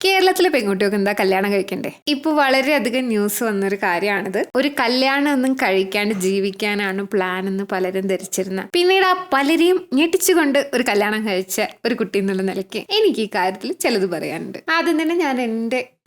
കേരളത്തിലെ പെൺകുട്ടികൾക്ക് എന്താ കല്യാണം കഴിക്കണ്ടേ? ഇപ്പൊ വളരെയധികം ന്യൂസ് വന്നൊരു കാര്യമാണിത്. ഒരു കല്യാണം ഒന്നും കഴിക്കാണ്ട് ജീവിക്കാനാണ് പ്ലാൻ എന്ന് പലരും ധരിച്ചിരുന്ന, പിന്നീട് ആ പലരെയും ഞെട്ടിച്ചുകൊണ്ട് ഒരു കല്യാണം കഴിച്ച ഒരു കുട്ടി എന്നുള്ള നിലയ്ക്ക് എനിക്ക് ഈ കാര്യത്തിൽ ചിലത് പറയാനുണ്ട്. ആദ്യം തന്നെ ഞാൻ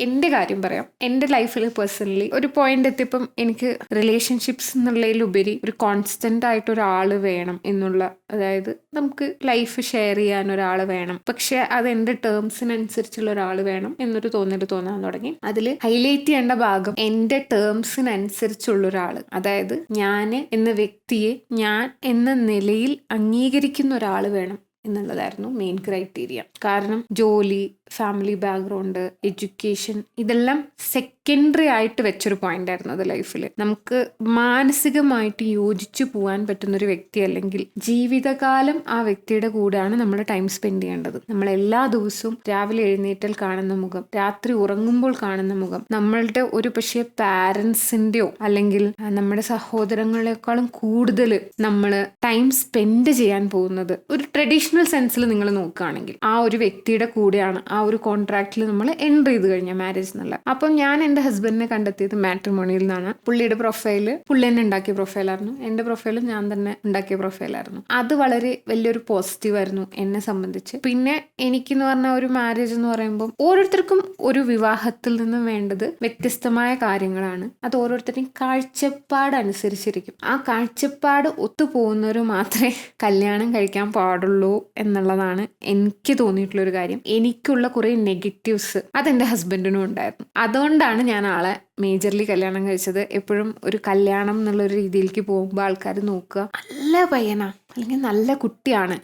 എന്റെ കാര്യം പറയാം. എന്റെ ലൈഫിൽ പേഴ്സണലി ഒരു പോയിന്റ് എത്തിയപ്പം എനിക്ക് റിലേഷൻഷിപ്സ് എന്നുള്ളതിലുപരി ഒരു കോൺസ്റ്റന്റ് ആയിട്ട് ഒരാൾ വേണം എന്നുള്ള, അതായത് നമുക്ക് ലൈഫ് ഷെയർ ചെയ്യാൻ ഒരാൾ വേണം, പക്ഷെ അത് എന്റെ ടേംസിനനുസരിച്ചുള്ള ഒരാൾ വേണം എന്നൊരു തോന്നാൻ തുടങ്ങി. അതിൽ ഹൈലൈറ്റ് ചെയ്യേണ്ട ഭാഗം എന്റെ ടേംസിനനുസരിച്ചുള്ള ഒരാൾ, അതായത് ഞാൻ എന്ന വ്യക്തിയെ ഞാൻ എന്ന നിലയിൽ അംഗീകരിക്കുന്ന ഒരാൾ വേണം എന്നുള്ളതായിരുന്നു മെയിൻ ക്രൈറ്റീരിയ. കാരണം ജോലി, ഫാമിലി ബാക്ക്ഗ്രൗണ്ട്, എഡ്യൂക്കേഷൻ ഇതെല്ലാം സെക്കൻഡറി ആയിട്ട് വെച്ചൊരു പോയിന്റ് ആയിരുന്നു അത് ലൈഫിൽ. നമുക്ക് മാനസികമായിട്ട് യോജിച്ചു പോകാൻ പറ്റുന്ന ഒരു വ്യക്തി അല്ലെങ്കിൽ ജീവിതകാലം ആ വ്യക്തിയുടെ കൂടെയാണ് നമ്മൾ ടൈം സ്പെൻഡ് ചെയ്യേണ്ടത്. നമ്മൾ എല്ലാ ദിവസവും രാവിലെ എഴുന്നേറ്റാൽ കാണുന്ന മുഖം, രാത്രി ഉറങ്ങുമ്പോൾ കാണുന്ന മുഖം, നമ്മളുടെ ഒരു പക്ഷേ പാരൻസിന്റെയോ അല്ലെങ്കിൽ നമ്മുടെ സഹോദരങ്ങളെക്കാളും കൂടുതൽ നമ്മൾ ടൈം സ്പെൻഡ് ചെയ്യാൻ പോകുന്നത് ഒരു ട്രഡീഷണൽ സെൻസിൽ നിങ്ങൾ നോക്കുകയാണെങ്കിൽ ആ ഒരു വ്യക്തിയുടെ കൂടെയാണ്, ആ ഒരു കോൺട്രാക്റ്റിൽ നമ്മൾ എൻ്റർ ചെയ്ത് കഴിഞ്ഞാൽ മാരേജ് എന്നുള്ള. അപ്പം ഞാൻ എൻ്റെ ഹസ്ബൻഡിനെ കണ്ടെത്തിയത് മാട്രിമോണിയിൽ നിന്നാണ്. പുള്ളിയുടെ പ്രൊഫൈല് പുള്ളി തന്നെ ഉണ്ടാക്കിയ പ്രൊഫൈലായിരുന്നു, എൻ്റെ പ്രൊഫൈല് ഞാൻ തന്നെ ഉണ്ടാക്കിയ പ്രൊഫൈലായിരുന്നു. അത് വളരെ വലിയൊരു പോസിറ്റീവ് ആയിരുന്നു എന്നെ സംബന്ധിച്ച്. പിന്നെ എനിക്കെന്ന് പറഞ്ഞാൽ ഒരു മാരേജ് എന്ന് പറയുമ്പോൾ ഓരോരുത്തർക്കും ഒരു വിവാഹത്തിൽ നിന്നും വേണ്ടത് വ്യത്യസ്തമായ കാര്യങ്ങളാണ്. അത് ഓരോരുത്തരുടെയും കാഴ്ചപ്പാട് അനുസരിച്ചിരിക്കും. ആ കാഴ്ചപ്പാട് ഒത്തുപോകുന്നവർ മാത്രമേ കല്യാണം കഴിക്കാൻ പാടുള്ളൂ എന്നുള്ളതാണ് എനിക്ക് തോന്നിയിട്ടുള്ള ഒരു കാര്യം. എനിക്കുള്ള കുറെ നെഗറ്റീവ്സ് അതെന്റെ ഹസ്ബൻഡിനും ഉണ്ടായിരുന്നു. അതുകൊണ്ടാണ് ഞാൻ ആളെ മേജർലി കല്യാണം കഴിച്ചത്. എപ്പോഴും ഒരു കല്യാണം എന്നുള്ള ഒരു രീതിയിലേക്ക് പോകുമ്പോൾ ആൾക്കാർ നോക്കുക നല്ല പയ്യനാ അല്ലെങ്കിൽ നല്ല കുട്ടിയാണ്,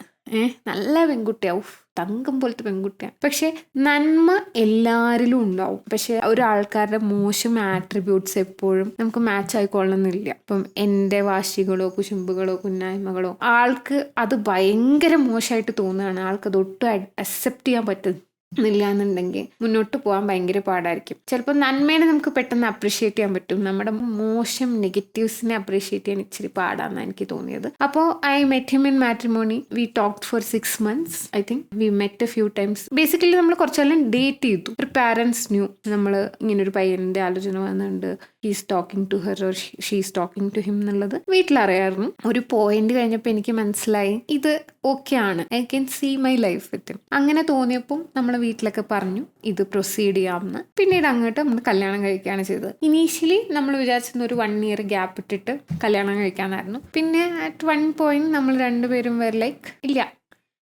നല്ല പെൺകുട്ടിയാവും, തങ്കം പോലത്തെ പെൺകുട്ടിയാണ്. പക്ഷെ നന്മ എല്ലാവരിലും ഉണ്ടാവും. പക്ഷെ ഒരാൾക്കാരുടെ മോശം ആട്രിബ്യൂട്ട്സ് എപ്പോഴും നമുക്ക് മാച്ച് ആയിക്കൊള്ളണമെന്നില്ല. ഇപ്പം എൻ്റെ വാശികളോ കുശുമ്പുകളോ കുന്നായ്മകളോ ആൾക്ക് അത് ഭയങ്കര മോശമായിട്ട് തോന്നുകയാണ്, ആൾക്കത് ഒട്ടും അക്സെപ്റ്റ് ചെയ്യാൻ പറ്റുന്നില്ല എന്നുണ്ടെങ്കിൽ മുന്നോട്ട് പോകാൻ ഭയങ്കര പാടായിരിക്കും. ചിലപ്പോൾ നന്മേനെ നമുക്ക് പെട്ടെന്ന് അപ്രീഷിയേറ്റ് ചെയ്യാൻ പറ്റും, നമ്മുടെ മോശം നെഗറ്റീവ്സിനെ അപ്രീഷിയേറ്റ് ചെയ്യാൻ ഇച്ചിരി പാടാന്നാണ് എനിക്ക് തോന്നിയത്. അപ്പോൾ I met him in matrimony. We talked for 6 months. I think we met a few times. Basically നമ്മൾ കുറച്ചെല്ലാം ഡേറ്റ് ചെയ്തു. ഒരു പാരൻസ് ന്യൂ നമ്മൾ ഇങ്ങനൊരു പയ്യൻ്റെ ആലോചന വന്നിട്ടുണ്ട്, he's talking to her or she's talking to him എന്നുള്ളത് വീട്ടിലറിയായിരുന്നു. ഒരു പോയിന്റ് കഴിഞ്ഞപ്പോൾ എനിക്ക് മനസ്സിലായി ഇത് ഓക്കെ ആണ്, I can see my life with him. അങ്ങനെ തോന്നിയപ്പോൾ നമ്മൾ വീട്ടിലൊക്കെ പറഞ്ഞു ഇത് പ്രൊസീഡ് ചെയ്യാമെന്ന്. പിന്നീട് അങ്ങോട്ട് നമ്മൾ കല്യാണം കഴിക്കുകയാണ് ചെയ്തത്. ഇനീഷ്യലി നമ്മൾ വിചാരിച്ചിരുന്ന ഒരു 1 year ഗ്യാപ്പ് ഇട്ടിട്ട് കല്യാണം കഴിക്കാനായിരുന്നു. പിന്നെ അറ്റ് വൺ പോയിന്റ് നമ്മൾ രണ്ടുപേരും ലൈക്ക് ഇല്ല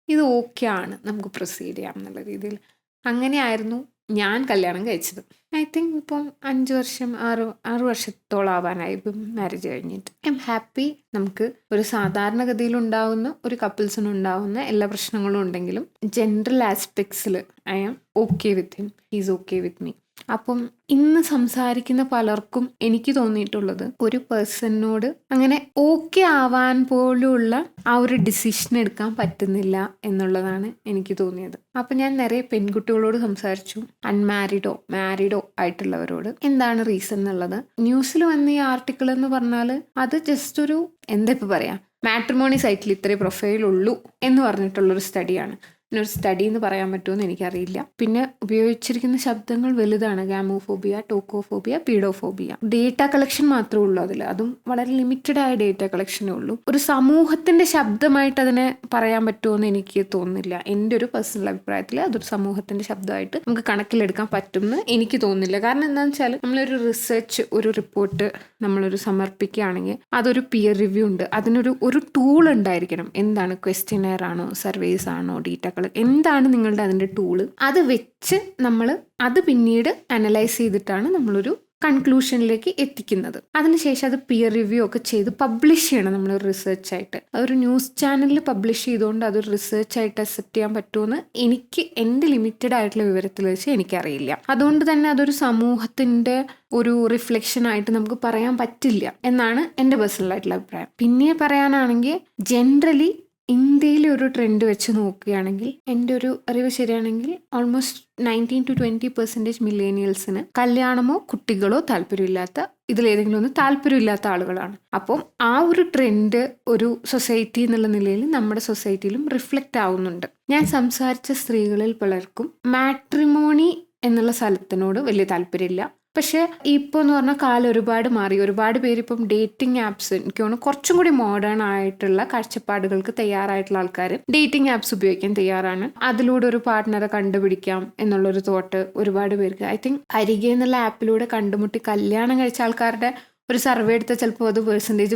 ഇത് ഓക്കെ ആണ്, നമുക്ക് പ്രൊസീഡ് ചെയ്യാം എന്നുള്ള രീതിയിൽ അങ്ങനെയായിരുന്നു ഞാൻ കല്യാണം കഴിച്ചത്. ഐ തിങ്ക് ഇപ്പം 5 വർഷം 6 വർഷത്തോളം ആവാനായി ഇപ്പം മാരേജ് കഴിഞ്ഞിട്ട്. I am happy. നമുക്ക് ഒരു സാധാരണഗതിയിൽ ഉണ്ടാവുന്ന ഒരു കപ്പിൾസിന് ഉണ്ടാവുന്ന എല്ലാ പ്രശ്നങ്ങളും ഉണ്ടെങ്കിലും ജനറൽ ആസ്പെക്ട്സിൽ I am okay with him, he's okay with me. അപ്പം ഇന്ന് സംസാരിക്കുന്ന പലർക്കും എനിക്ക് തോന്നിയിട്ടുള്ളത് ഒരു പേഴ്സണിനോട് അങ്ങനെ ഓക്കെ ആവാൻ പോലുള്ള ആ ഒരു ഡിസിഷൻ എടുക്കാൻ പറ്റുന്നില്ല എന്നുള്ളതാണ് എനിക്ക് തോന്നിയത്. അപ്പം ഞാൻ നിറയെ പെൺകുട്ടികളോട് സംസാരിച്ചു, അൺമാരീഡോ മാരീഡോ ആയിട്ടുള്ളവരോട്. എന്താണ് റീസൺ എന്നുള്ളത്. ന്യൂസിൽ വന്ന ഈ ആർട്ടിക്കിൾ എന്ന് പറഞ്ഞാൽ അത് ജസ്റ്റ് ഒരു എന്താ ഇപ്പം പറയാ, മാട്രിമോണി സൈറ്റിൽ ഇത്രേ പ്രൊഫൈൽ ഉള്ളൂ എന്ന് പറഞ്ഞിട്ടുള്ളൊരു സ്റ്റഡിയാണ്. ഒരു സ്റ്റഡി എന്ന് പറയാൻ പറ്റുമെന്ന് എനിക്കറിയില്ല. പിന്നെ ഉപയോഗിച്ചിരിക്കുന്ന ശബ്ദങ്ങൾ വലുതാണ്, ഗാമോഫോബിയ, ടോക്കോഫോബിയ, പീഡോഫോബിയ. ഡേറ്റ കളക്ഷൻ മാത്രമേ ഉള്ളൂ അതിൽ, അതും വളരെ ലിമിറ്റഡ് ആയ ഡേറ്റ കളക്ഷനേ ഉള്ളൂ. ഒരു സമൂഹത്തിന്റെ ശബ്ദമായിട്ട് അതിനെ പറയാൻ പറ്റുമെന്ന് എനിക്ക് തോന്നുന്നില്ല. എൻ്റെ ഒരു പേഴ്സണൽ അഭിപ്രായത്തിൽ അതൊരു സമൂഹത്തിന്റെ ശബ്ദമായിട്ട് നമുക്ക് കണക്കിലെടുക്കാൻ പറ്റുമെന്ന് എനിക്ക് തോന്നുന്നില്ല. കാരണം എന്താണെന്ന് വെച്ചാൽ നമ്മളൊരു റിസർച്ച്, ഒരു റിപ്പോർട്ട് നമ്മളൊരു സമർപ്പിക്കുകയാണെങ്കിൽ അതൊരു പിയർ റിവ്യൂ ഉണ്ട്, അതിനൊരു ടൂൾ ഉണ്ടായിരിക്കണം. എന്താണ്, ക്വസ്റ്റ്യനെയർ ആണോ, സർവേസ് ആണോ, ഡേറ്റ എന്താണ് നിങ്ങളുടെ അതിൻ്റെ ടൂള്, അത് വെച്ച് നമ്മൾ അത് പിന്നീട് അനലൈസ് ചെയ്തിട്ടാണ് നമ്മളൊരു കൺക്ലൂഷനിലേക്ക് എത്തിക്കുന്നത്. അതിനുശേഷം അത് പിയർ റിവ്യൂ ഒക്കെ ചെയ്ത് പബ്ലിഷ് ചെയ്യണം നമ്മളൊരു റിസർച്ചായിട്ട്. അതൊരു ന്യൂസ് ചാനലിൽ പബ്ലിഷ് ചെയ്തുകൊണ്ട് അതൊരു റിസർച്ചായിട്ട് അക്സെപ്റ്റ് ചെയ്യാൻ പറ്റുമെന്ന് എനിക്ക് എൻ്റെ ലിമിറ്റഡ് ആയിട്ടുള്ള വിവരത്തിൽ വെച്ച് എനിക്കറിയില്ല. അതുകൊണ്ട് തന്നെ അതൊരു സമൂഹത്തിൻ്റെ ഒരു റിഫ്ലക്ഷൻ ആയിട്ട് നമുക്ക് പറയാൻ പറ്റില്ല എന്നാണ് എൻ്റെ പേഴ്സണൽ ആയിട്ടുള്ള അഭിപ്രായം. പിന്നെ പറയാനാണെങ്കിൽ ജനറലി ഇന്ത്യയിലെ ഒരു ട്രെൻഡ് വെച്ച് നോക്കുകയാണെങ്കിൽ എൻ്റെ ഒരു അറിവ് ശരിയാണെങ്കിൽ ഓൾമോസ്റ്റ് 19 to 20% മില്ലേനിയൽസിന് കല്യാണമോ കുട്ടികളോ താല്പര്യമില്ലാത്ത, ഇതിലേതെങ്കിലും ഒന്ന് താല്പര്യമില്ലാത്ത ആളുകളാണ്. അപ്പം ആ ഒരു ട്രെൻഡ് ഒരു സൊസൈറ്റി എന്നുള്ള നിലയിൽ നമ്മുടെ സൊസൈറ്റിയിലും റിഫ്ലക്റ്റ് ആവുന്നുണ്ട്. ഞാൻ സംസാരിച്ച സ്ത്രീകളിൽ പലർക്കും മാട്രിമോണി എന്നുള്ള സ്ഥലത്തിനോട് വലിയ താല്പര്യമില്ല. പക്ഷെ ഇപ്പോൾ എന്ന് പറഞ്ഞാൽ കാലം ഒരുപാട് മാറി. ഒരുപാട് പേര് ഇപ്പം ഡേറ്റിംഗ് ആപ്സ്, എനിക്ക് തോന്നുന്നു കുറച്ചും കൂടി മോഡേൺ ആയിട്ടുള്ള കാഴ്ചപ്പാടുകൾക്ക് തയ്യാറായിട്ടുള്ള ആൾക്കാർ ഡേറ്റിംഗ് ആപ്സ് ഉപയോഗിക്കാൻ തയ്യാറാണ്. അതിലൂടെ ഒരു പാർട്ട്ണറെ കണ്ടുപിടിക്കാം എന്നുള്ളൊരു തോട്ട് ഒരുപാട് പേർക്ക്, ഐ തിങ്ക് അരികെ എന്നുള്ള ആപ്പിലൂടെ കണ്ടുമുട്ടി കല്യാണം കഴിച്ച ആൾക്കാരുടെ ഒരു സർവേ എടുത്താൽ ചിലപ്പോൾ അത് പെർസെൻറ്റേജ്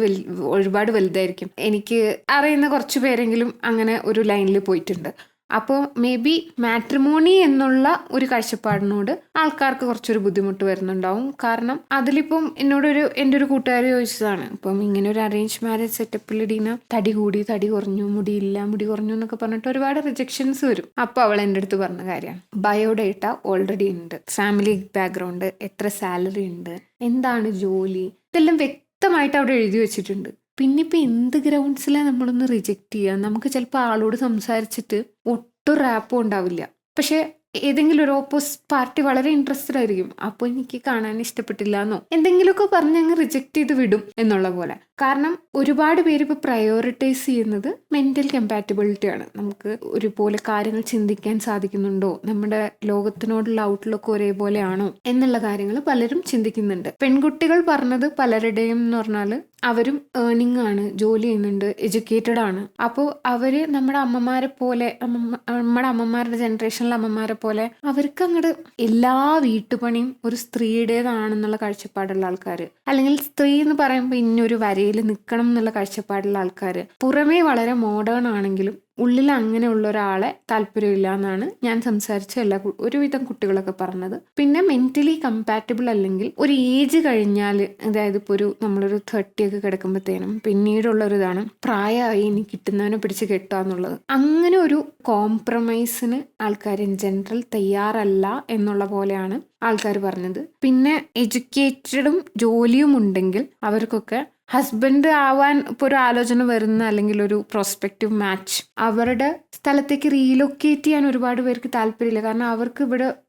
ഒരുപാട് വലുതായിരിക്കും. എനിക്ക് അറിയുന്ന കുറച്ച് പേരെങ്കിലും അങ്ങനെ ഒരു ലൈനിൽ പോയിട്ടുണ്ട്. അപ്പോൾ മേ ബി മാട്രിമോണി എന്നുള്ള ഒരു കാഴ്ചപ്പാടിനോട് ആൾക്കാർക്ക് കുറച്ചൊരു ബുദ്ധിമുട്ട് വരുന്നുണ്ടാവും. കാരണം അതിലിപ്പം എൻ്റെ ഒരു കൂട്ടുകാരി ചോദിച്ചതാണ്, ഇപ്പം ഇങ്ങനെ ഒരു അറേഞ്ച് മാരേജ് സെറ്റപ്പിൽ ഡീന തടി കൂടി, തടി കുറഞ്ഞു, മുടി കുറഞ്ഞു എന്നൊക്കെ പറഞ്ഞിട്ട് ഒരുപാട് റിജക്ഷൻസ് വരും. അപ്പോൾ അവൾ എൻ്റെ അടുത്ത് പറഞ്ഞ കാര്യമാണ്, ബയോഡേറ്റ ഓൾറെഡി ഉണ്ട്, ഫാമിലി ബാക്ക്ഗ്രൗണ്ട്, എത്ര സാലറി ഉണ്ട്, എന്താണ് ജോലി, ഇതെല്ലാം വ്യക്തമായിട്ട് അവിടെ എഴുതി വെച്ചിട്ടുണ്ട്. പിന്നെ ഇപ്പം എന്ത് ഗ്രൗണ്ട്സിലാണ് നമ്മളൊന്ന് റിജക്റ്റ് ചെയ്യുക? നമുക്ക് ചിലപ്പോൾ ആളോട് സംസാരിച്ചിട്ട് ഒട്ടും റാപ്പും ഉണ്ടാവില്ല, പക്ഷെ ഏതെങ്കിലും ഒരു ഓപ്പോസിറ്റ് പാർട്ടി വളരെ ഇൻട്രസ്റ്റഡ് ആയിരിക്കും. അപ്പോൾ എനിക്ക് കാണാൻ ഇഷ്ടപ്പെട്ടില്ല എന്നോ എന്തെങ്കിലുമൊക്കെ പറഞ്ഞ് അങ്ങ് റിജക്റ്റ് ചെയ്ത് വിടും എന്നുള്ള പോലെ. കാരണം ഒരുപാട് പേര് ഇപ്പോൾ പ്രയോറിറ്റൈസ് ചെയ്യുന്നത് മെന്റൽ കമ്പാറ്റബിലിറ്റി ആണ്. നമുക്ക് ഒരുപോലെ കാര്യങ്ങൾ ചിന്തിക്കാൻ സാധിക്കുന്നുണ്ടോ, നമ്മുടെ ലോകത്തിനോടുള്ള ഔട്ട്ലുക്ക് ഒരേപോലെയാണോ എന്നുള്ള കാര്യങ്ങൾ പലരും ചിന്തിക്കുന്നുണ്ട്. പെൺകുട്ടികൾ പറഞ്ഞത് പലരുടെയും എന്ന് പറഞ്ഞാൽ അവരും ഏർണിംഗ് ആണ്, ജോലി ചെയ്യുന്നുണ്ട്, എഡ്യൂക്കേറ്റഡ് ആണ്. അപ്പോൾ അവര് നമ്മുടെ അമ്മമാരെ പോലെ, നമ്മുടെ അമ്മമാരുടെ ജനറേഷനിലെ അമ്മമാരെ പോലെ അവർക്ക് അങ്ങോട്ട് എല്ലാ വീട്ടുപണിയും ഒരു സ്ത്രീയുടേതാണെന്നുള്ള കാഴ്ചപ്പാടുള്ള ആൾക്കാർ, അല്ലെങ്കിൽ സ്ത്രീ എന്ന് പറയുമ്പോൾ ഇന്നൊരു വരയിൽ നിൽക്കണം എന്നുള്ള കാഴ്ചപ്പാടുള്ള ആൾക്കാർ പുറമേ വളരെ മോഡേൺ ആണെങ്കിലും ഉള്ളിൽ അങ്ങനെയുള്ള ഒരാളെ താല്പര്യമില്ല എന്നാണ് ഞാൻ സംസാരിച്ച ഒരുവിധം കുട്ടികളൊക്കെ പറഞ്ഞത്. പിന്നെ മെന്റലി കമ്പാറ്റബിൾ അല്ലെങ്കിൽ ഒരു ഏജ് കഴിഞ്ഞാൽ, അതായത് ഇപ്പോൾ നമ്മളൊരു 30 ഒക്കെ കിടക്കുമ്പോഴത്തേനും പിന്നീടുള്ളൊരു ഇതാണ് പ്രായമായി ഇനി കിട്ടുന്നവനെ പിടിച്ച് കെട്ടുക എന്നുള്ളത്. അങ്ങനെ ഒരു കോംപ്രമൈസിന് ആൾക്കാർ ഇൻ ജനറൽ തയ്യാറല്ല എന്നുള്ള പോലെയാണ് ആൾക്കാർ പറഞ്ഞത്. പിന്നെ എഡ്യൂക്കേറ്റഡും ജോലിയും ഉണ്ടെങ്കിൽ അവർക്കൊക്കെ ഹസ്ബൻഡ് ആവാൻ ഇപ്പോൾ ഒരു ആലോചന വരുന്ന അല്ലെങ്കിൽ ഒരു പ്രോസ്പെക്റ്റീവ് മാച്ച് അവരുടെ സ്ഥലത്തേക്ക് റീലൊക്കേറ്റ് ചെയ്യാൻ ഒരുപാട് പേർക്ക് താല്പര്യമില്ല. കാരണം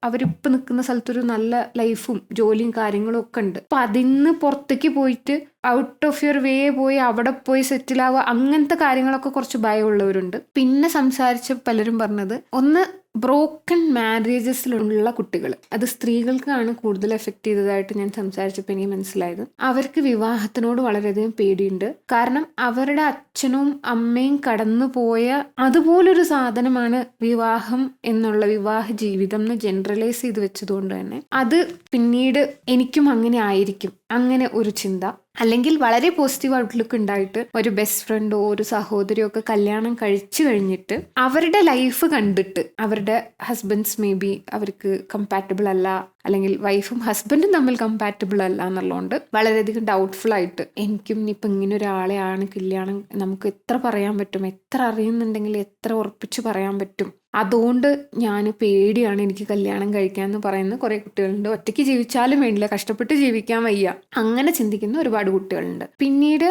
അവരിപ്പോൾ നിൽക്കുന്ന സ്ഥലത്തൊരു നല്ല ലൈഫും ജോലിയും കാര്യങ്ങളും ഒക്കെ ഉണ്ട്. അപ്പം അതിന്ന് പുറത്തേക്ക് പോയിട്ട് ഔട്ട് ഓഫ് യുവർ വേ പോയി അവിടെ പോയി സെറ്റിൽ ആവുക, അങ്ങനത്തെ കാര്യങ്ങളൊക്കെ കുറച്ച് ഭയമുള്ളവരുണ്ട്. പിന്നെ സംസാരിച്ച പലരും പറഞ്ഞത്, ഒന്ന് ബ്രോക്കൺ മാരേജസിലുള്ള കുട്ടികൾ, അത് സ്ത്രീകൾക്കാണ് കൂടുതൽ എഫക്റ്റ് ചെയ്തതായിട്ട് ഞാൻ സംസാരിച്ചപ്പോൾ എനിക്ക് മനസ്സിലായത്. അവർക്ക് വിവാഹത്തിനോട് വളരെയധികം പേടിയുണ്ട്. കാരണം അവരുടെ അച്ഛനും അമ്മയും കടന്നു പോയ അതുപോലൊരു സാധനമാണ് വിവാഹം എന്നുള്ള വിവാഹ ജീവിതം എന്ന് ജനറലൈസ് ചെയ്ത് വെച്ചതുകൊണ്ട് തന്നെ അത് പിന്നീട് എനിക്കും അങ്ങനെ ആയിരിക്കും, അങ്ങനെ ഒരു ചിന്ത. അല്ലെങ്കിൽ വളരെ പോസിറ്റീവ് ഔട്ട്ലുക്ക് ഉണ്ടായിട്ട് ഒരു ബെസ്റ്റ് ഫ്രണ്ടോ ഒരു സഹോദരിയോ ഒക്കെ കല്യാണം കഴിച്ചു കഴിഞ്ഞിട്ട് അവരുടെ ലൈഫ് കണ്ടിട്ട് അവരുടെ ഹസ്ബൻഡ്സ് മേ ബി അവർക്ക് കമ്പാറ്റബിൾ അല്ല, അല്ലെങ്കിൽ വൈഫും ഹസ്ബൻഡും തമ്മിൽ കമ്പാറ്റബിൾ അല്ല എന്നുള്ളതുകൊണ്ട് വളരെയധികം ഡൗട്ട്ഫുൾ ആയിട്ട് എനിക്കും ഇനിയിപ്പോൾ ഇങ്ങനെ ഒരാളെയാണ് കല്യാണം, നമുക്ക് എത്ര പറയാൻ പറ്റും, എത്ര അറിയുന്നുണ്ടെങ്കിൽ എത്ര ഉറപ്പിച്ച് പറയാൻ പറ്റും, അതുകൊണ്ട് ഞാൻ പേടിയാണ് എനിക്ക് കല്യാണം കഴിക്കാൻ എന്ന് പറയുന്ന കുറേ കുട്ടികളുണ്ട്. ഒറ്റയ്ക്ക് ജീവിച്ചാലും വേണ്ടില്ല, കഷ്ടപ്പെട്ട് ജീവിക്കാൻ വയ്യ, അങ്ങനെ ചിന്തിക്കുന്ന ഒരുപാട് കുട്ടികളുണ്ട്. പിന്നീട്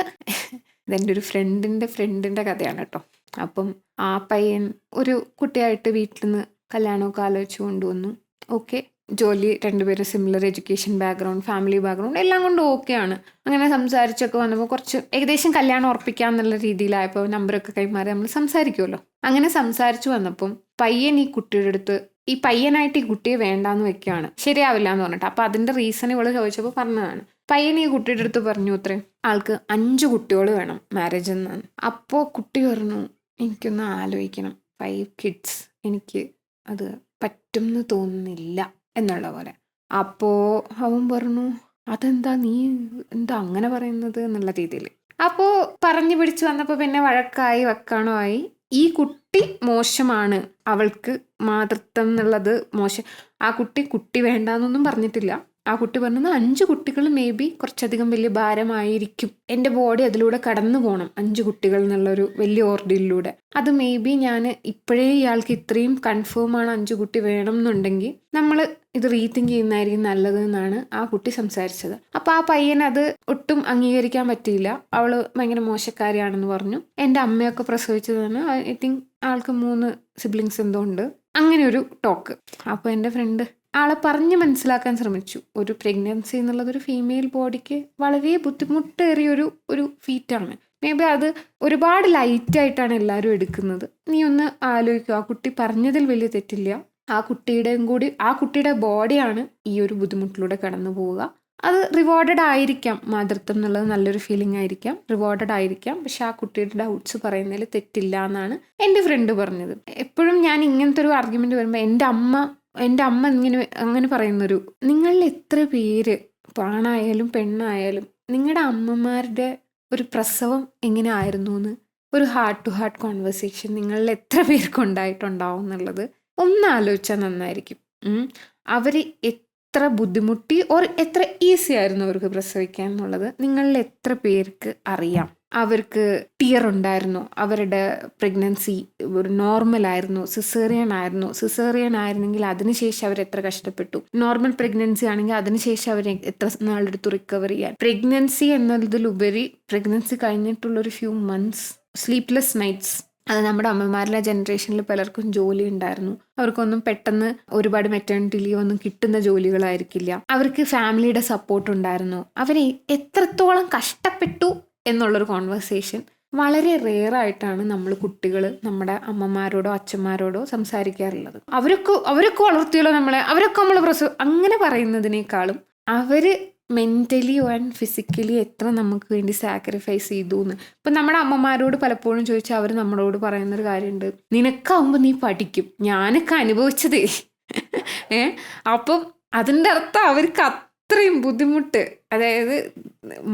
ഇതെൻ്റെ ഒരു ഫ്രണ്ടിൻ്റെ കഥയാണ് കേട്ടോ. അപ്പം ആ പയ്യൻ ഒരു കുട്ടിയായിട്ട് വീട്ടിൽ നിന്ന് കല്യാണമൊക്കെ ആലോചിച്ച് കൊണ്ടുവന്നു. ഓക്കെ, ജോലി, രണ്ടുപേരും similar education background, family background എല്ലാം കൊണ്ടും ഓക്കെയാണ്. അങ്ങനെ സംസാരിച്ചൊക്കെ വന്നപ്പോൾ കുറച്ച് ഏകദേശം കല്യാണം ഉറപ്പിക്കാന്നുള്ള രീതിയിലായപ്പോൾ നമ്പറൊക്കെ കൈമാറി നമ്മൾ സംസാരിക്കുമല്ലോ. അങ്ങനെ സംസാരിച്ചു വന്നപ്പം പയ്യൻ ഈ കുട്ടിയുടെ അടുത്ത് ഈ പയ്യനായിട്ട് ഈ കുട്ടിയെ വേണ്ടാന്ന് വെക്കുകയാണ്, ശരിയാവില്ല എന്ന് പറഞ്ഞിട്ട്. അപ്പോൾ അതിൻ്റെ റീസൺ ഇവള് ചോദിച്ചപ്പോൾ പറഞ്ഞതാണ്. പയ്യൻ ഈ കുട്ടിയുടെ അടുത്ത് പറഞ്ഞു അത്രേ, ആൾക്ക് 5 കുട്ടികൾ വേണം മാരേജ് എന്നാണ്. അപ്പോൾ കുട്ടി പറഞ്ഞു, എനിക്കൊന്ന് ആലോചിക്കണം, 5 kids എനിക്ക് അത് പറ്റും എന്ന് തോന്നുന്നില്ല എന്നുള്ള പോലെ. അപ്പോൾ അവൻ പറഞ്ഞു, അതെന്താ നീ എന്താ അങ്ങനെ പറയുന്നത് എന്നുള്ള രീതിയിൽ. അപ്പോൾ പറഞ്ഞു പിടിച്ച് വന്നപ്പോൾ പിന്നെ വഴക്കായി വക്കാണോ ആയി. ഈ കുട്ടി മോശമാണ്, അവൾക്ക് മാതൃത്വം എന്നുള്ളത് മോശം. ആ കുട്ടി വേണ്ടാന്നൊന്നും പറഞ്ഞിട്ടില്ല. ആ കുട്ടി പറഞ്ഞത് 5 കുട്ടികൾ മേ ബി കുറച്ചധികം വലിയ ഭാരമായിരിക്കും, എൻ്റെ ബോഡി അതിലൂടെ കടന്നു പോകണം 5 കുട്ടികൾ എന്നുള്ളൊരു വലിയ ഓർഡറിലൂടെ. അത് മേ ബി ഞാൻ ഇപ്പോഴേ ഇയാൾക്ക് ഇത്രയും കൺഫേം ആണ് 5 കുട്ടി വേണം എന്നുണ്ടെങ്കിൽ നമ്മൾ ഇത് റീതിങ്ക് ചെയ്യുന്നതായിരിക്കും നല്ലത് എന്നാണ് ആ കുട്ടി സംസാരിച്ചത്. അപ്പോൾ ആ പയ്യൻ അത് ഒട്ടും അംഗീകരിക്കാൻ പറ്റിയില്ല. അവള് ഭയങ്കര മോശക്കാരിയാണെന്ന് പറഞ്ഞു. എൻ്റെ അമ്മയൊക്കെ പ്രസവിച്ചതാണ്, ഐ തിങ്ക് ആൾക്ക് 3 സിബ്ലിങ്സ് എന്തോ ഉണ്ട്, അങ്ങനെ ഒരു ടോക്ക്. അപ്പോൾ എൻ്റെ ഫ്രണ്ട് ആളെ പറഞ്ഞ് മനസ്സിലാക്കാൻ ശ്രമിച്ചു. ഒരു പ്രഗ്നൻസി എന്നുള്ളത് ഒരു ഫീമെയിൽ ബോഡിക്ക് വളരെ ബുദ്ധിമുട്ടേറിയ ഒരു ഫീറ്റാണ്. മേ ബി അത് ഒരുപാട് ലൈറ്റായിട്ടാണ് എല്ലാവരും എടുക്കുന്നത്. നീ ഒന്ന് ആലോചിക്കുക, ആ കുട്ടി പറഞ്ഞതിൽ വലിയ തെറ്റില്ല. ആ കുട്ടിയുടെ ബോഡിയാണ് ഈ ഒരു ബുദ്ധിമുട്ടിലൂടെ കടന്നു പോവുക. അത് റിവാർഡഡ് ആയിരിക്കാം, മാതൃത്വം എന്നുള്ളത് നല്ലൊരു ഫീലിംഗ് ആയിരിക്കാം, റിവാർഡഡ് ആയിരിക്കാം. പക്ഷെ ആ കുട്ടിയുടെ ഡൗട്ട്സ് പറയുന്നതിൽ തെറ്റില്ല എന്നാണ് എൻ്റെ ഫ്രണ്ട് പറഞ്ഞത്. എപ്പോഴും ഞാൻ ഇങ്ങനത്തെ ഒരു ആർഗ്യുമെന്റ് വരുമ്പോൾ എൻ്റെ അമ്മ അങ്ങനെ പറയുന്നൊരു, നിങ്ങളിൽ എത്ര പേര് ആണായാലും പെണ്ണായാലും നിങ്ങളുടെ അമ്മമാരുടെ ഒരു പ്രസവം എങ്ങനെ ആയിരുന്നു എന്ന് ഒരു ഹാർട്ട് ടു ഹാർട്ട് കോൺവെർസേഷൻ നിങ്ങളിൽ എത്ര പേർക്ക് ഉണ്ടായിട്ടുണ്ടാവും എന്നുള്ളത് ഒന്ന് ആലോചിച്ചാൽ നന്നായിരിക്കും. അവർ എത്ര ബുദ്ധിമുട്ടി എത്ര ഈസി ആയിരുന്നു അവർക്ക് പ്രസവിക്കാൻ എന്നുള്ളത് നിങ്ങളിൽ എത്ര പേർക്ക് അറിയാം. അവർക്ക് ടിയർ ഉണ്ടായിരുന്നു, അവരുടെ പ്രഗ്നൻസി ഒരു നോർമൽ ആയിരുന്നു, സിസേറിയൻ ആയിരുന്നെങ്കിൽ അതിനുശേഷം അവർ എത്ര കഷ്ടപ്പെട്ടു, നോർമൽ പ്രഗ്നൻസി ആണെങ്കിൽ അതിനുശേഷം അവർ എത്ര നാളെടുത്തു റിക്കവർ ചെയ്യാൻ. പ്രഗ്നൻസി എന്നതിലുപരി പ്രഗ്നൻസി കഴിഞ്ഞിട്ടുള്ളൊരു ഫ്യൂ മന്ത്സ് സ്ലീപ്ലെസ് നൈറ്റ്സ്, അത് നമ്മുടെ അമ്മമാരുടെ ജനറേഷനിൽ പലർക്കും ജോലി ഉണ്ടായിരുന്നു, അവർക്കൊന്നും പെട്ടെന്ന് ഒരുപാട് മെറ്റേണിറ്റി ലീവ് ഒന്നും കിട്ടുന്ന ജോലികളായിരിക്കില്ല, അവർക്ക് ഫാമിലിയുടെ സപ്പോർട്ട് ഉണ്ടായിരുന്നു, അവരെ എത്രത്തോളം കഷ്ടപ്പെട്ടു എന്നുള്ളൊരു കോൺവെർസേഷൻ വളരെ റെയറായിട്ടാണ് കുട്ടികൾ നമ്മുടെ അമ്മമാരോടോ അച്ഛന്മാരോടോ സംസാരിക്കാറുള്ളത്. അവരൊക്കെ വളർത്തിയല്ലോ നമ്മളെ, അവരൊക്കെ നമ്മൾ അങ്ങനെ പറയുന്നതിനേക്കാളും അവര് മെൻ്റലി ആൻഡ് ഫിസിക്കലി എത്ര നമുക്ക് വേണ്ടി സാക്രിഫൈസ് ചെയ്തു എന്ന്. ഇപ്പം നമ്മുടെ അമ്മമാരോട് പലപ്പോഴും ചോദിച്ചാൽ അവർ നമ്മളോട് പറയുന്നൊരു കാര്യമുണ്ട്, നിനക്കാവുമ്പോൾ നീ പഠിക്കും, ഞാനൊക്കെ അനുഭവിച്ചതേ. അപ്പം അതിൻ്റെ അർത്ഥം അവർക്ക് അത്രയും ബുദ്ധിമുട്ട്, അതായത്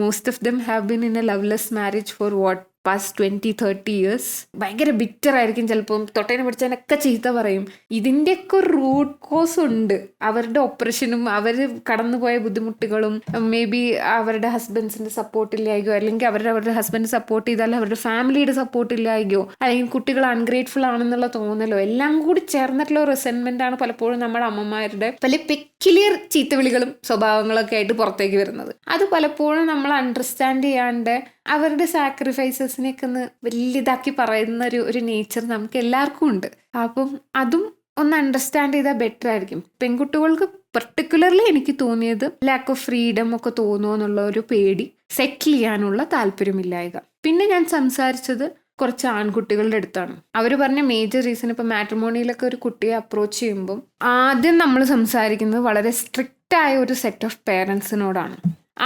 most of them have been in A loveless marriage four what past 20-30 years. ഭയങ്കര ബിറ്റർ ആയിരിക്കും, ചിലപ്പം തൊട്ടേനെ പിടിച്ചതിനൊക്കെ ചീത്ത പറയും. ഇതിൻ്റെയൊക്കെ ഒരു റൂട്ട് കോസ് ഉണ്ട്. അവരുടെ ഓപ്പറേഷനും അവർ കടന്നുപോയ ബുദ്ധിമുട്ടുകളും, മേ ബി അവരുടെ ഹസ്ബൻഡ്സിൻ്റെ സപ്പോർട്ടില്ലായിക്കോ, അല്ലെങ്കിൽ അവരുടെ ഹസ്ബൻഡ് സപ്പോർട്ട് ചെയ്താൽ അവരുടെ ഫാമിലിയുടെ സപ്പോർട്ട് ഇല്ലായിക്കോ, അല്ലെങ്കിൽ കുട്ടികൾ അൺഗ്രേറ്റ്ഫുൾ ആണെന്നുള്ള തോന്നലോ, എല്ലാം കൂടി ചേർന്നിട്ടുള്ള റിസെൻമെൻ്റ് ആണ് പലപ്പോഴും നമ്മുടെ അമ്മമാരുടെ പല പെക്യുലിയർ ചീത്തവിളികളും സ്വഭാവങ്ങളൊക്കെ ആയിട്ട് പുറത്തേക്ക് വരുന്നത്. അത് പലപ്പോഴും നമ്മൾ അണ്ടർസ്റ്റാൻഡ് ചെയ്യാണ്ട് അവരുടെ സാക്രിഫൈസസിനെയൊക്കെ ഒന്ന് വലിയതാക്കി പറയുന്ന ഒരു നേച്ചർ നമുക്ക് എല്ലാവർക്കും ഉണ്ട്. അപ്പം അതും ഒന്ന് അണ്ടർസ്റ്റാൻഡ് ചെയ്താൽ ബെറ്റർ ആയിരിക്കും. പെൺകുട്ടികൾക്ക് പെർട്ടിക്കുലർലി എനിക്ക് തോന്നിയത് ലാക്ക് ഓഫ് ഫ്രീഡം ഒക്കെ തോന്നുമോ എന്നുള്ള ഒരു പേടി, സെറ്റിൽ ചെയ്യാനുള്ള താല്പര്യമില്ലായക. പിന്നെ ഞാൻ സംസാരിച്ചത് കുറച്ച് ആൺകുട്ടികളുടെ അടുത്താണ്. അവർ പറഞ്ഞ മേജർ റീസൺ, ഇപ്പം മാട്രിമോണിയിലൊക്കെ ഒരു കുട്ടിയെ അപ്രോച്ച് ചെയ്യുമ്പം ആദ്യം നമ്മൾ സംസാരിക്കുന്നത് വളരെ സ്ട്രിക്റ്റ് ആയ ഒരു സെറ്റ് ഓഫ് പേരൻസിനോടാണ്.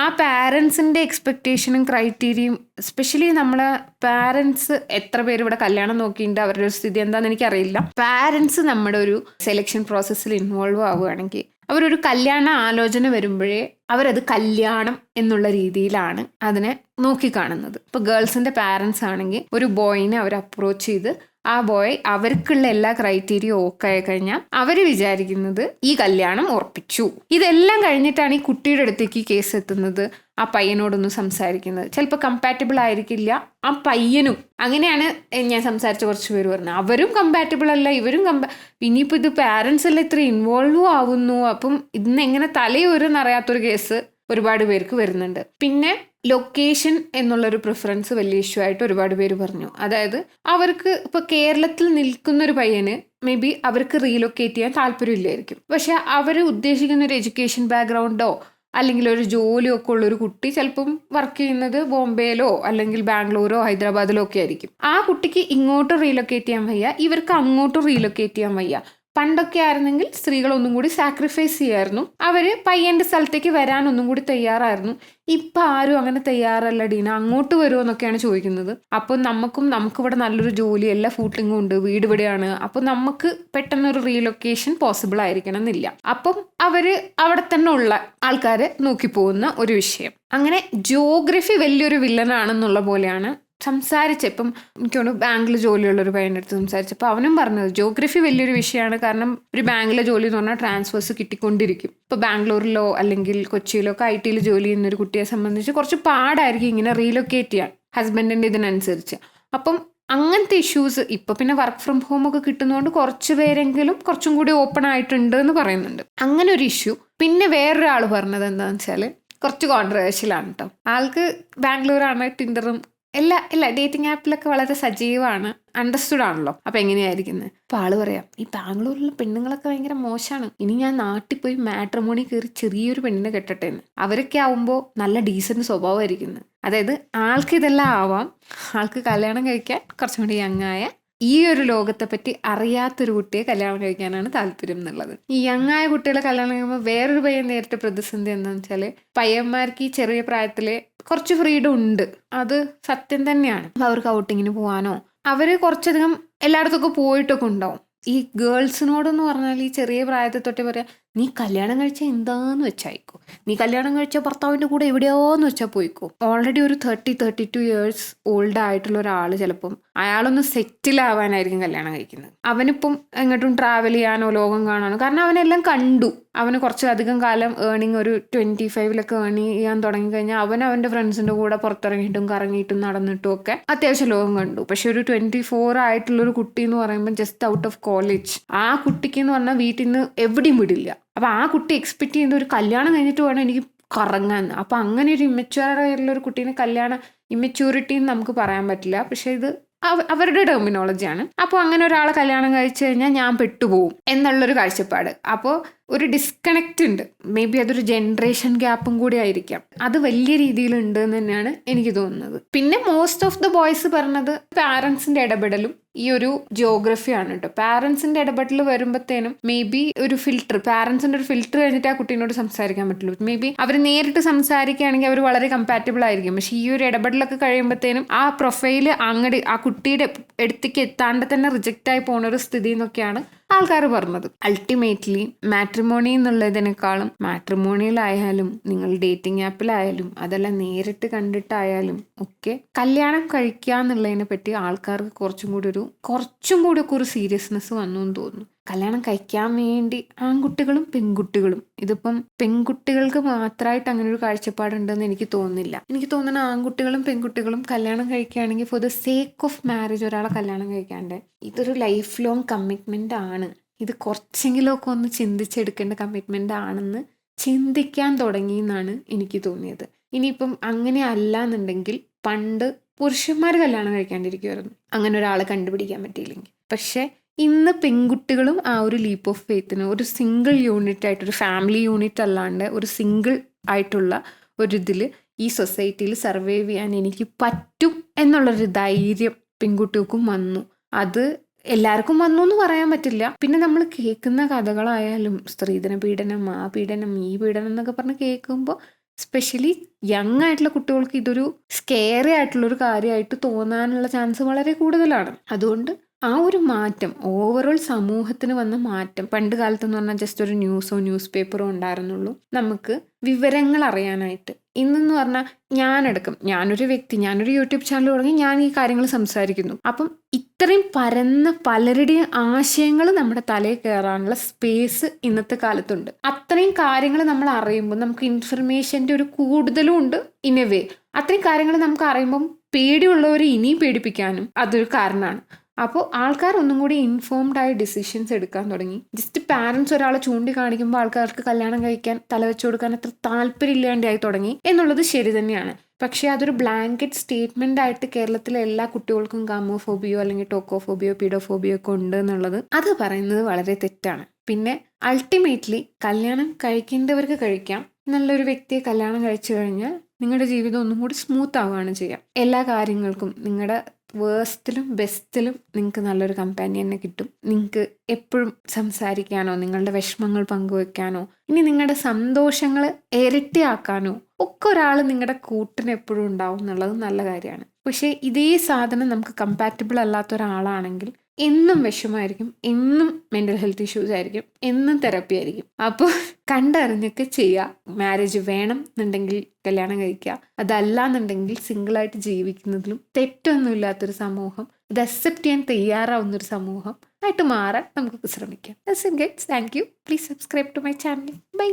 ആ പാരൻസിൻ്റെ എക്സ്പെക്റ്റേഷനും ക്രൈറ്റീരിയയും, എസ്പെഷ്യലി നമ്മളെ പാരൻസ് എത്ര പേര് ഇവിടെ കല്യാണം നോക്കിയിട്ട് അവരുടെ ഒരു സ്ഥിതി എന്താണെന്ന് എനിക്കറിയില്ല. പാരൻസ് നമ്മുടെ ഒരു സെലക്ഷൻ പ്രോസസ്സിൽ ഇൻവോൾവ് ആവുകയാണെങ്കിൽ അവരൊരു കല്യാണ ആലോചന വരുമ്പോഴേ അവരത് കല്യാണം എന്നുള്ള രീതിയിലാണ് അതിനെ നോക്കിക്കാണുന്നത്. ഇപ്പോൾ ഗേൾസിൻ്റെ പാരൻസ് ആണെങ്കിൽ ഒരു ബോയിനെ അവർ അപ്രോച്ച് ചെയ്ത് ആ ബോയ് അവർക്കുള്ള എല്ലാ ക്രൈറ്റീരിയ ഓക്കെ ആയി കഴിഞ്ഞാൽ അവർ വിചാരിക്കുന്നത് ഈ കല്യാണം ഉറപ്പിച്ചു. ഇതെല്ലാം കഴിഞ്ഞിട്ടാണ് ഈ കുട്ടിയുടെ അടുത്തേക്ക് കേസ് എത്തുന്നത്, ആ പയ്യനോടൊന്ന് സംസാരിക്കുന്നത്. ചിലപ്പോൾ കമ്പാറ്റബിൾ ആയിരിക്കില്ല ആ പയ്യനും. അങ്ങനെയാണ് ഞാൻ സംസാരിച്ച കുറച്ച് പേര് പറഞ്ഞത്. അവരും കമ്പാറ്റബിൾ അല്ല, ഇവരും ഇനിയിപ്പോൾ ഇത് പാരൻസ് എല്ലാം ഇത്ര ഇൻവോൾവ് ആവുന്നു. അപ്പം ഇന്ന് എങ്ങനെ തലയൊരെന്നറിയാത്തൊരു കേസ് ഒരുപാട് പേർക്ക് വരുന്നുണ്ട്. പിന്നെ ലൊക്കേഷൻ എന്നുള്ളൊരു പ്രിഫറൻസ് വലിയ ഇഷ്യൂ ആയിട്ട് ഒരുപാട് പേര് പറഞ്ഞു. അതായത് അവർക്ക് ഇപ്പോൾ കേരളത്തിൽ നിൽക്കുന്നൊരു പയ്യന് മേ ബി അവർക്ക് റീലൊക്കേറ്റ് ചെയ്യാൻ താല്പര്യമില്ലായിരിക്കും. പക്ഷെ അവർ ഉദ്ദേശിക്കുന്ന ഒരു എഡ്യൂക്കേഷൻ ബാക്ക്ഗ്രൗണ്ടോ അല്ലെങ്കിൽ ഒരു ജോലിയോ ഒക്കെ ഉള്ളൊരു കുട്ടി ചിലപ്പം വർക്ക് ചെയ്യുന്നത് ബോംബെയിലോ അല്ലെങ്കിൽ ബാംഗ്ലൂരോ ഹൈദരാബാദിലോ ഒക്കെ ആയിരിക്കും. ആ കുട്ടിക്ക് ഇങ്ങോട്ട് റീലൊക്കേറ്റ് ചെയ്യാൻ വയ്യ, ഇവർക്ക് അങ്ങോട്ട് റീലൊക്കേറ്റ് ചെയ്യാൻ വയ്യ. പണ്ടൊക്കെ ആയിരുന്നെങ്കിൽ സ്ത്രീകൾ ഒന്നും കൂടി സാക്രിഫൈസ് ചെയ്യായിരുന്നു, അവർ പയ്യൻ്റെ സ്ഥലത്തേക്ക് വരാൻ ഒന്നും കൂടി തയ്യാറായിരുന്നു. ഇപ്പം ആരും അങ്ങനെ തയ്യാറല്ല ഡീന, അങ്ങോട്ട് വരുമോ എന്നൊക്കെയാണ് ചോദിക്കുന്നത്. അപ്പോൾ നമുക്കിവിടെ നല്ലൊരു ജോലി, എല്ലാ ഫൂട്ടിങ്ങും ഉണ്ട്, വീട് ഇവിടെയാണ്. അപ്പോൾ നമുക്ക് പെട്ടെന്നൊരു റീലൊക്കേഷൻ പോസിബിൾ ആയിരിക്കണം എന്നില്ല. അപ്പം അവർ അവിടെ തന്നെ ഉള്ള ആൾക്കാരെ നോക്കി പോകുന്ന ഒരു വിഷയം. അങ്ങനെ ജിയോഗ്രഫി വലിയൊരു വില്ലനാണെന്നുള്ള പോലെയാണ് സംസാരിച്ചപ്പം. എനിക്ക് തോന്നുന്നു ബാങ്കിൽ ജോലിയുള്ളൊരു പയ്യൻ്റെ അടുത്ത് സംസാരിച്ചപ്പോൾ അവനും പറഞ്ഞത് ജിയോഗ്രഫി വലിയൊരു വിഷയമാണ്. കാരണം ഒരു ബാങ്കിലെ ജോലി എന്ന് പറഞ്ഞാൽ ട്രാൻസ്ഫേഴ്സ് കിട്ടിക്കൊണ്ടിരിക്കും. ഇപ്പോൾ ബാംഗ്ലൂരിലോ അല്ലെങ്കിൽ കൊച്ചിയിലോ ഒക്കെ IT ജോലി ചെയ്യുന്നൊരു കുട്ടിയെ സംബന്ധിച്ച് കുറച്ച് പാടായിരിക്കും ഇങ്ങനെ റീലൊക്കേറ്റ് ചെയ്യാൻ ഹസ്ബൻഡിൻ്റെ ഇതിനനുസരിച്ച്. അപ്പം അങ്ങനത്തെ ഇഷ്യൂസ് ഇപ്പോൾ പിന്നെ വർക്ക് ഫ്രം ഹോം ഒക്കെ കിട്ടുന്നതുകൊണ്ട് കുറച്ച് പേരെങ്കിലും കുറച്ചും കൂടി ഓപ്പൺ ആയിട്ടുണ്ട് എന്ന് പറയുന്നുണ്ട്. അങ്ങനെ ഒരു ഇഷ്യൂ. പിന്നെ വേറൊരാൾ പറഞ്ഞത് എന്താണെന്ന് വെച്ചാൽ കുറച്ച് കോൺട്രവേഴ്ഷ്യലാണ് കേട്ടോ. ആൾക്ക് ബാംഗ്ലൂരാണ്, ടിൻഡറും എല്ലാ ഡേറ്റിംഗ് ആപ്പിലൊക്കെ വളരെ സജീവമാണ്, അണ്ടർസ്റ്റുഡ് ആണല്ലോ. അപ്പം എങ്ങനെയായിരിക്കുന്നത്? അപ്പോൾ ആള് പറയാം, ഈ ബാംഗ്ലൂരിലെ പെണ്ണുങ്ങളൊക്കെ ഭയങ്കര മോശമാണ്, ഇനി ഞാൻ നാട്ടിൽ പോയി മാട്രിമോണി കയറി ചെറിയൊരു പെണ്ണിനെ കെട്ടട്ടെ എന്ന്. അവരൊക്കെ ആവുമ്പോൾ നല്ല ഡീസൻറ്റ് സ്വഭാവമായിരിക്കുന്നത്. അതായത് ആൾക്ക് ഇതെല്ലാം ആവാം, ആൾക്ക് കല്യാണം കഴിക്കാൻ കുറച്ചും കൂടി യങ്ങായ ഈ ഒരു ലോകത്തെ പറ്റി അറിയാത്തൊരു കുട്ടിയെ കല്യാണം കഴിക്കാനാണ് താല്പര്യം എന്നുള്ളത്. ഈ യങ്ങായ കുട്ടികളെ കല്യാണം കഴിക്കുമ്പോൾ വേറൊരു പയ്യൻ നേരിട്ട പ്രതിസന്ധി എന്താണെന്ന് വെച്ചാൽ പയ്യന്മാർക്ക് ഈ ചെറിയ പ്രായത്തില് കുറച്ച് ഫ്രീഡം ഉണ്ട്, അത് സത്യം തന്നെയാണ്. അപ്പൊ അവർക്ക് ഔട്ടിങ്ങിന് പോകാനോ അവര് കുറച്ചധികം എല്ലായിടത്തൊക്കെ പോയിട്ടൊക്കെ ഉണ്ടാവും. ഈ ഗേൾസിനോടെന്ന് പറഞ്ഞാൽ ഈ ചെറിയ പ്രായത്തിൽ തൊട്ടേ പറയാം, നീ കല്യാണം കഴിച്ചാൽ എന്താന്ന് വെച്ചായിക്കോ, നീ കല്യാണം കഴിച്ച ഭർത്താവിൻ്റെ കൂടെ എവിടെയോന്ന് വെച്ചാൽ പോയിക്കോ. ഓൾറെഡി ഒരു 32 ഇയേഴ്സ് ഓൾഡ് ആയിട്ടുള്ള ഒരാൾ ചിലപ്പം അയാളൊന്ന് സെറ്റിൽ ആവാനായിരിക്കും കല്യാണം കഴിക്കുന്നത്. അവനിപ്പം എങ്ങോട്ടും ട്രാവൽ ചെയ്യാനോ ലോകം കാണാനോ, കാരണം അവനെല്ലാം കണ്ടു. അവന് കുറച്ചധികം കാലം ഏർണിങ് ഒരു 25 ഏൺ ചെയ്യാൻ തുടങ്ങിക്കഴിഞ്ഞാൽ അവൻ്റെ ഫ്രണ്ട്സിൻ്റെ കൂടെ പുറത്തിറങ്ങിയിട്ടും കറങ്ങിയിട്ടും നടന്നിട്ടും ഒക്കെ അത്യാവശ്യം ലോകം കണ്ടു. പക്ഷെ ഒരു 24 ആയിട്ടുള്ളൊരു കുട്ടി എന്ന് പറയുമ്പോൾ ജസ്റ്റ് ഔട്ട് ഓഫ് കോളേജ്, ആ കുട്ടിക്ക് എന്ന് പറഞ്ഞാൽ വീട്ടിൽ നിന്ന് എവിടെയും വിടില്ല. അപ്പൊ ആ കുട്ടി എക്സ്പെക്ട് ചെയ്യുന്ന ഒരു കല്യാണം കഴിഞ്ഞിട്ട് വേണം എനിക്ക് കറങ്ങാൻ. അപ്പൊ അങ്ങനെ ഒരു ഇമ്മച്യൂർ ആയിട്ടുള്ള ഒരു കുട്ടീനെ കല്യാണം ഇമ്മച്യൂരിറ്റി എന്ന് നമുക്ക് പറയാൻ പറ്റില്ല, പക്ഷെ ഇത് അവരുടെ ടെർമിനോളജിയാണ്. അപ്പോൾ അങ്ങനെ ഒരാളെ കല്യാണം കഴിച്ചു കഴിഞ്ഞാൽ ഞാൻ പെട്ടുപോകും എന്നുള്ളൊരു കാഴ്ചപ്പാട്. അപ്പോൾ ഒരു ഡിസ്കണക്റ്റ് ഉണ്ട്. മേ ബി അതൊരു ജനറേഷൻ ഗ്യാപ്പും കൂടി ആയിരിക്കാം. അത് വലിയ രീതിയിലുണ്ട് എന്ന് തന്നെയാണ് എനിക്ക് തോന്നുന്നത്. പിന്നെ മോസ്റ്റ് ഓഫ് ദ ബോയ്സ് പറഞ്ഞത് പാരൻസിന്റെ ഇടപെടലും ഈ ഒരു ജിയോഗ്രഫിയാണ് കേട്ടോ. പാരൻസിന്റെ ഇടപെടൽ വരുമ്പോഴത്തേനും മേ ബി ഒരു ഫിൽറ്റർ, പാരൻസിന്റെ ഒരു ഫിൽറ്റർ കഴിഞ്ഞിട്ട് ആ കുട്ടീനോട് സംസാരിക്കാൻ പറ്റുള്ളൂ. മേ ബി അവർ നേരിട്ട് സംസാരിക്കുകയാണെങ്കിൽ അവർ വളരെ കമ്പാറ്റബിൾ ആയിരിക്കും. പക്ഷെ ഈ ഒരു ഇടപെടലൊക്കെ കഴിയുമ്പോഴത്തേനും ആ പ്രൊഫൈല് അങ്ങോട്ട് ആ കുട്ടിയുടെ അടുത്തേക്ക് എത്താണ്ട് തന്നെ റിജക്റ്റ് ആയി പോണ ഒരു സ്ഥിതി എന്നൊക്കെയാണ് ആൾക്കാർ പറഞ്ഞത്. അൾട്ടിമേറ്റ്ലി മാട്രിമോണി എന്നുള്ളതിനേക്കാളും മാട്രിമോണിയിലായാലും നിങ്ങൾ ഡേറ്റിംഗ് ആപ്പിലായാലും അതെല്ലാം നേരിട്ട് കണ്ടിട്ടായാലും ഒക്കെ കല്യാണം കഴിക്കുക എന്നുള്ളതിനെ പറ്റി ആൾക്കാർക്ക് കുറച്ചും കൂടി ഒക്കെ ഒരു സീരിയസ്നെസ് വന്നു എന്ന് തോന്നുന്നു. കല്യാണം കഴിക്കാൻ വേണ്ടി ആൺകുട്ടികളും പെൺകുട്ടികളും, ഇതിപ്പം പെൺകുട്ടികൾക്ക് മാത്രമായിട്ട് അങ്ങനെ ഒരു കാഴ്ചപ്പാടുണ്ടെന്ന് എനിക്ക് തോന്നുന്നില്ല. എനിക്ക് തോന്നുന്ന ആൺകുട്ടികളും പെൺകുട്ടികളും കല്യാണം കഴിക്കുകയാണെങ്കിൽ for the sake of marriage ഒരാളെ കല്യാണം കഴിക്കാണ്ട് ഇതൊരു ലൈഫ് ലോങ് കമ്മിറ്റ്മെന്റ് ആണ്, ഇത് കുറച്ചെങ്കിലും ഒക്കെ ഒന്ന് ചിന്തിച്ചെടുക്കേണ്ട കമ്മിറ്റ്മെന്റ് ആണെന്ന് ചിന്തിക്കാൻ തുടങ്ങി എന്നാണ് എനിക്ക് തോന്നിയത്. ഇനിയിപ്പം അങ്ങനെ അല്ല എന്നുണ്ടെങ്കിൽ പണ്ട് പുരുഷന്മാർ കല്യാണം കഴിക്കാണ്ടിരിക്കുമായിരുന്നു അങ്ങനെ ഒരാളെ കണ്ടുപിടിക്കാൻ പറ്റിയില്ലെങ്കിൽ. പക്ഷെ ഇന്ന് പെൺകുട്ടികളും ആ ഒരു ലീപ്പ് ഓഫ് ഫെയ്ത്തിന് ഒരു സിംഗിൾ യൂണിറ്റ് ആയിട്ട്, ഒരു ഫാമിലി യൂണിറ്റ് അല്ലാണ്ട് ഒരു സിംഗിൾ ആയിട്ടുള്ള ഒരു ഇതിൽ ഈ സൊസൈറ്റിയിൽ സർവൈവ് ചെയ്യാൻ എനിക്ക് പറ്റും എന്നുള്ളൊരു ധൈര്യം പെൺകുട്ടികൾക്കും വന്നു. അത് എല്ലാവർക്കും വന്നു എന്ന് പറയാൻ പറ്റില്ല. പിന്നെ നമ്മൾ കേൾക്കുന്ന കഥകളായാലും സ്ത്രീധന പീഡനം, ആ പീഡനം, ഈ പീഡനം എന്നൊക്കെ പറഞ്ഞ് കേൾക്കുമ്പോൾ സ്പെഷ്യലി യങ് ആയിട്ടുള്ള കുട്ടികൾക്ക് ഇതൊരു സ്കെയറി ആയിട്ടുള്ളൊരു കാര്യമായിട്ട് തോന്നാനുള്ള ചാൻസ് വളരെ കൂടുതലാണ്. അതുകൊണ്ട് ആ ഒരു മാറ്റം, ഓവറോൾ സമൂഹത്തിന് വന്ന മാറ്റം, പണ്ട് കാലത്തെന്ന് പറഞ്ഞാൽ ജസ്റ്റ് ഒരു ന്യൂസോ ന്യൂസ് പേപ്പറോ ഉണ്ടായിരുന്നുള്ളൂ നമുക്ക് വിവരങ്ങൾ അറിയാനായിട്ട്. ഇന്നെന്ന് പറഞ്ഞാൽ ഞാനൊരു വ്യക്തി, ഞാനൊരു യൂട്യൂബ് ചാനൽ തുടങ്ങി ഞാൻ ഈ കാര്യങ്ങൾ സംസാരിക്കുന്നു. അപ്പം ഇത്രയും പരന്ന പലരുടെയും ആശയങ്ങൾ നമ്മുടെ തലയിൽ കയറാനുള്ള സ്പേസ് ഇന്നത്തെ കാലത്തുണ്ട്. അത്രയും കാര്യങ്ങൾ നമ്മൾ അറിയുമ്പോൾ നമുക്ക് ഇൻഫർമേഷൻ്റെ ഒരു കൂടുതലും ഉണ്ട്. ഇൻ എ വേ അത്രയും കാര്യങ്ങൾ നമുക്ക് അറിയുമ്പം പേടിയുള്ളവരെ ഇനിയും പേടിപ്പിക്കാനും അതൊരു കാരണമാണ്. അപ്പോൾ ആൾക്കാർ ഒന്നും കൂടി ഇൻഫോംഡ് ആയി ഡിസിഷൻസ് എടുക്കാൻ തുടങ്ങി. ജസ്റ്റ് പാരൻസ് ഒരാളെ ചൂണ്ടിക്കാണിക്കുമ്പോൾ ആൾക്കാർക്ക് കല്യാണം കഴിക്കാൻ തലവെച്ചു കൊടുക്കാൻ അത്ര താല്പര്യമില്ലാണ്ടായി തുടങ്ങി എന്നുള്ളത് ശരി തന്നെയാണ്. പക്ഷേ അതൊരു ബ്ലാങ്കറ്റ് സ്റ്റേറ്റ്മെന്റ് ആയിട്ട് കേരളത്തിലെ എല്ലാ കുട്ടികൾക്കും ഗാമോഫോബിയോ അല്ലെങ്കിൽ ടോക്കോഫോബിയോ പീഡോഫോബിയോ ഒക്കെ ഉണ്ട് എന്നുള്ളത് അത് പറയുന്നത് വളരെ തെറ്റാണ്. പിന്നെ അൾട്ടിമേറ്റ്ലി കല്യാണം കഴിക്കേണ്ടവർക്ക് കഴിക്കാം. നല്ലൊരു വ്യക്തിയെ കല്യാണം കഴിച്ചു കഴിഞ്ഞാൽ നിങ്ങളുടെ ജീവിതം ഒന്നും കൂടി സ്മൂത്ത് ആവുകയാണ് ചെയ്യുക. എല്ലാ കാര്യങ്ങൾക്കും നിങ്ങളുടെ വേഴ്സ്റ്റിലും ബെസ്റ്റിലും നിങ്ങൾക്ക് നല്ലൊരു കമ്പാനിയനെ കിട്ടും. നിങ്ങൾക്ക് എപ്പോഴും സംസാരിക്കാനോ നിങ്ങളുടെ വിഷമങ്ങൾ പങ്കുവെക്കാനോ ഇനി നിങ്ങളുടെ സന്തോഷങ്ങൾ ഇരട്ടിയാക്കാനോ ഒക്കെ ഒരാൾ നിങ്ങളുടെ കൂട്ടിന് എപ്പോഴും ഉണ്ടാവും എന്നുള്ളത് നല്ല കാര്യമാണ്. പക്ഷേ ഇതേ സാധനം നമുക്ക് കമ്പാറ്റബിൾ അല്ലാത്ത ഒരാളാണെങ്കിൽ എന്നും വിഷമമായിരിക്കും, എന്നും മെൻ്റൽ ഹെൽത്ത് ഇഷ്യൂസ് ആയിരിക്കും, എന്നും തെറപ്പി ആയിരിക്കും. അപ്പോൾ കണ്ടറിഞ്ഞൊക്കെ ചെയ്യുക. മാരേജ് വേണം എന്നുണ്ടെങ്കിൽ കല്യാണം കഴിക്കുക, അതല്ല എന്നുണ്ടെങ്കിൽ സിംഗിളായിട്ട് ജീവിക്കുന്നതിലും തെറ്റൊന്നുമില്ലാത്തൊരു സമൂഹം, ഇത് അക്സെപ്റ്റ് ചെയ്യാൻ തയ്യാറാവുന്നൊരു സമൂഹം ആയിട്ട് മാറാൻ നമുക്ക് ശ്രമിക്കാം. Thank you. Please subscribe to my channel. By.